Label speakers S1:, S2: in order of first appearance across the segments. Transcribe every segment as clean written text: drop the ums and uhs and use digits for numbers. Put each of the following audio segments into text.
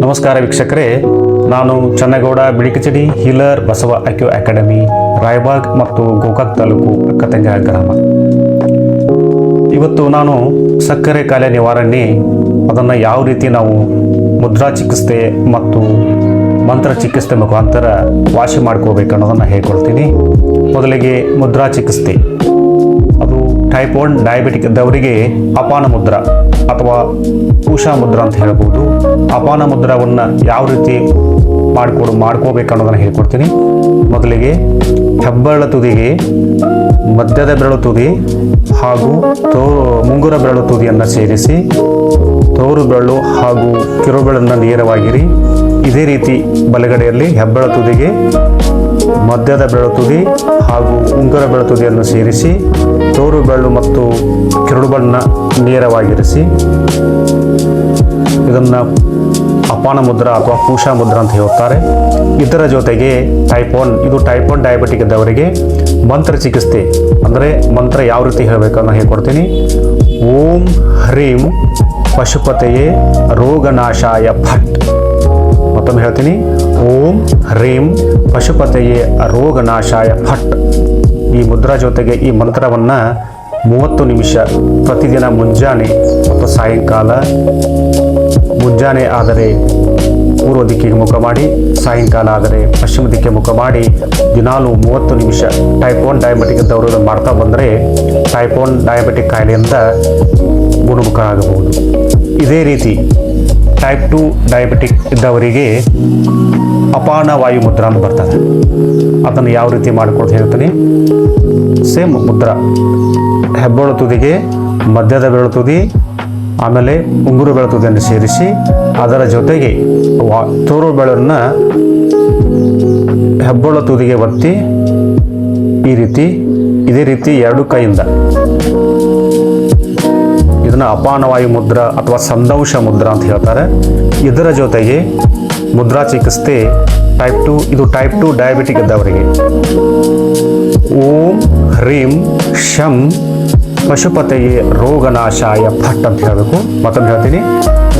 S1: ನಮಸ್ಕಾರ ವೀಕ್ಷಕರೇ, ನಾನು ಚನ್ನಗೌಡ ಬಿಳಿಕಚಡಿ ಹೀಲರ್ ಬಸವ ಅಕ್ಯೂ ಅಕಾಡೆಮಿ, ರಾಯಬಾಗ್ ಮತ್ತು ಗೋಕಾಕ್ ತಾಲೂಕು ಅಕ್ಕತಂಗ ಗ್ರಾಮ. ಇವತ್ತು ನಾನು ಸಕ್ಕರೆ ಕಾಯಿಲೆ ನಿವಾರಣೆ, ಅದನ್ನು ಯಾವ ರೀತಿ ನಾವು ಮುದ್ರಾ ಚಿಕಿತ್ಸೆ ಮತ್ತು ಮಂತ್ರ ಚಿಕಿತ್ಸೆ ಮುಖಾಂತರ ವಾಸಿ ಮಾಡ್ಕೋಬೇಕು ಅನ್ನೋದನ್ನು ಹೇಳ್ಕೊಳ್ತೀನಿ. ಮೊದಲಿಗೆ ಮುದ್ರಾ ಚಿಕಿತ್ಸೆ, ಅದು ಟೈಪ್ 1 ಡಯಾಬಿಟಿಕ್ ಇದ್ದವರಿಗೆ ಅಪಾನ ಮುದ್ರಾ ಅಥವಾ ಉಷಾ ಮುದ್ರಾ ಅಂತ ಹೇಳ್ಬೋದು. ಅಪಾನ ಮುದ್ರಾವನ್ನು ಯಾವ ರೀತಿ ಮಾಡ್ಕೋಬೇಕು ಅನ್ನೋದನ್ನು ಹೇಳ್ಕೊಡ್ತೀನಿ. ಮೊದಲಿಗೆ ಹೆಬ್ಬೆರಳ ತುದಿಗೆ ಮಧ್ಯದ ಬೆರಳು ತುದಿ ಹಾಗೂ ಮುಂಗುರ ಬೆರಳು ತುದಿಯನ್ನು ಸೇರಿಸಿ ತೋರು ಬೆರಳು ಹಾಗೂ ಕಿರುಬೆರಳನ್ನು ನೇರವಾಗಿರಿ. ಇದೇ ರೀತಿ ಬಲಗಡೆಯಲ್ಲಿ ಹೆಬ್ಬೆರಳ ತುದಿಗೆ ಮಧ್ಯದ ಬೆರಳು ತುದಿ ಹಾಗೂ ಉಂಗುರ ಬೆರಳು ತುದಿಯನ್ನು ಸೇರಿಸಿ ತೋರು ಬೆರಳು ಮತ್ತು ಕಿರುಬೆರಳನ್ನು ನೇರವಾಗಿರಿಸಿ ಇದನ್ನು ಅಪಾನ ಮುದ್ರಾ ಅಥವಾ ಪೂಷಾ ಮುದ್ರಾ ಅಂತ ಹೇಳ್ತಾರೆ. ಇದರ ಜೊತೆಗೆ ಟೈಪ್ 1 ಡಯಾಬಿಟಿಕ್ ಇದ್ದವರಿಗೆ ಮಂತ್ರ ಚಿಕಿತ್ಸೆ, ಅಂದರೆ ಮಂತ್ರ ಯಾವ ರೀತಿ ಹೇಳಬೇಕನ್ನು ಹೇಳ್ಕೊಡ್ತೀನಿ. ಓಂ ಹ್ರೀಂ ಪಶುಪತೆಯೇ ರೋಗನಾಶಾಯ ಫಟ್. ಮತ್ತೊಮ್ಮೆ ಹೇಳ್ತೀನಿ, ಓಂ ಹ್ರೀಂ ಪಶುಪತೆಯೇ ರೋಗನಾಶಾಯ ಫಟ್. ಈ ಮುದ್ರಾ ಜೊತೆಗೆ ಈ ಮಂತ್ರವನ್ನು 30 ನಿಮಿಷ ಪ್ರತಿದಿನ ಮುಂಜಾನೆ ಮತ್ತು ಸಾಯಂಕಾಲ. ಮುಂಜಾನೆ ಆದರೆ ಪೂರ್ವ ದಿಕ್ಕಿಗೆ ಮುಖ ಮಾಡಿ, ಸಾಯಂಕಾಲ ಆದರೆ ಪಶ್ಚಿಮ ದಿಕ್ಕಿಗೆ ಮುಖ ಮಾಡಿ ದಿನಾಲು 30 ನಿಮಿಷ ಟೈಪ್ 1 ಡಯಾಬಿಟಿಕ್ ಇದ್ದವರು ಮಾಡ್ತಾ ಬಂದರೆ ಟೈಪ್ 1 ಡಯಾಬಿಟಿಕ್ ಕಾಯಿಲೆಯಿಂದ ಗುಣಮುಖರಾಗಬಹುದು. ಇದೇ ರೀತಿ ಟೈಪ್ 2 ಡಯಾಬಿಟಿಕ್ ಇದ್ದವರಿಗೆ ಅಪಾನ ವಾಯು ಮುದ್ರಾ ಅಂತ ಬರ್ತದೆ. ಅದನ್ನು ಯಾವ ರೀತಿ ಮಾಡ್ಕೊಳ್ತಾ ಹೇಳ್ತೀನಿ. ಸೇಮ್ ಮುದ್ರಾ, ಹೆಬ್ಬೆರಳು ತುದಿಗೆ ಮಧ್ಯದ ಬೆರಳು ತುದಿ ಆಮೇಲೆ ಉಂಗುರು ಬೆರಳು ತುದಿಯನ್ನು ಸೇರಿಸಿ ಅದರ ಜೊತೆಗೆ ತೋರು ಬೆರಳನ್ನು ಹೆಬ್ಬೆರಳು ತುದಿಗೆ ಒತ್ತಿ ಇದೇ ರೀತಿ 2 ಕೈಯಿಂದ ಇದನ್ನು ಅಪಾನವಾಯು ಮುದ್ರಾ ಅಥವಾ ಸಂದೌಷ ಮುದ್ರಾ ಅಂತ ಹೇಳ್ತಾರೆ. ಇದರ ಜೊತೆಗೆ ಮುದ್ರಾ ಚಿಕಿತ್ಸೆ ಟೈಪ್ 2, ಇದು ಟೈಪ್ 2 ಡಯಾಬಿಟಿಕ್ ಇದ್ದವರಿಗೆ ಓಂ ಹ್ರೀಂ ಶಂ ಪಶುಪತೆಯೇ ರೋಗನಾಶಾಯ ಫಟ್ ಅಂತ ಹೇಳಬೇಕು. ಮತ್ತೊಂದು ಹೇಳ್ತೀನಿ,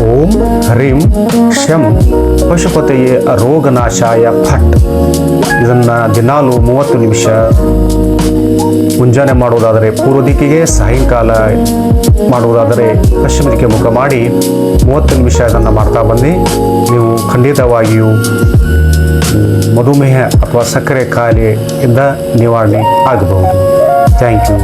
S1: ಓಂ ಹ್ರೀಂ ಶಂ ಪಶುಪತೆಯೇ ರೋಗನಾಶಾಯ ಫಟ್. ಇದನ್ನು ದಿನಾಲು 30 ನಿಮಿಷ ಮುಂಜಾನೆ ಮಾಡುವುದಾದರೆ ಪೂರ್ವ ದಿಕ್ಕಿಗೆ, ಸಾಯಂಕಾಲ ಮಾಡುವುದಾದರೆ ಪಶ್ಚಿಮ ದಿಕ್ಕಿಗೆ ಮುಖ ಮಾಡಿ 30 ನಿಮಿಷ ಇದನ್ನು ಮಾಡ್ತಾ ಬನ್ನಿ. ನೀವು ಖಂಡಿತವಾಗಿಯೂ ಮಧುಮೇಹ ಅಥವಾ ಸಕ್ಕರೆ ಕಾಯಿಲೆಯಿಂದ ನಿವಾರಣೆ ಆಗಬಹುದು. Thank you.